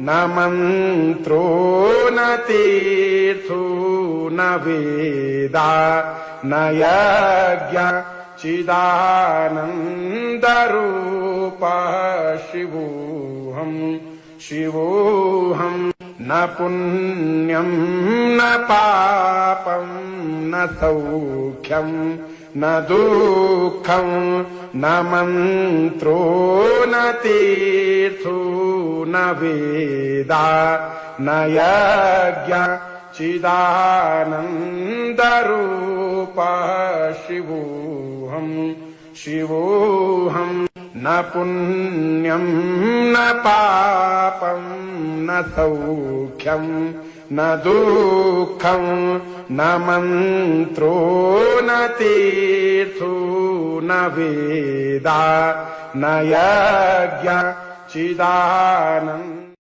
न मन्त्रो न तीर्थो न वेदा न यज्ञ चिदानन्दरूपः शिवोऽहम् न पुण्यं न पापं न सौख्यं न दुःखं न मन्त्रो न तीर्थो न वेदा न यज्ञ चिदानन्दरूपः शिवोऽहम् न पुण्यं न पापं न सौख्यं न दुःखं न मन्त्रो न तीर्थो न वेदा न यज्ञ चिदानन्दरूपः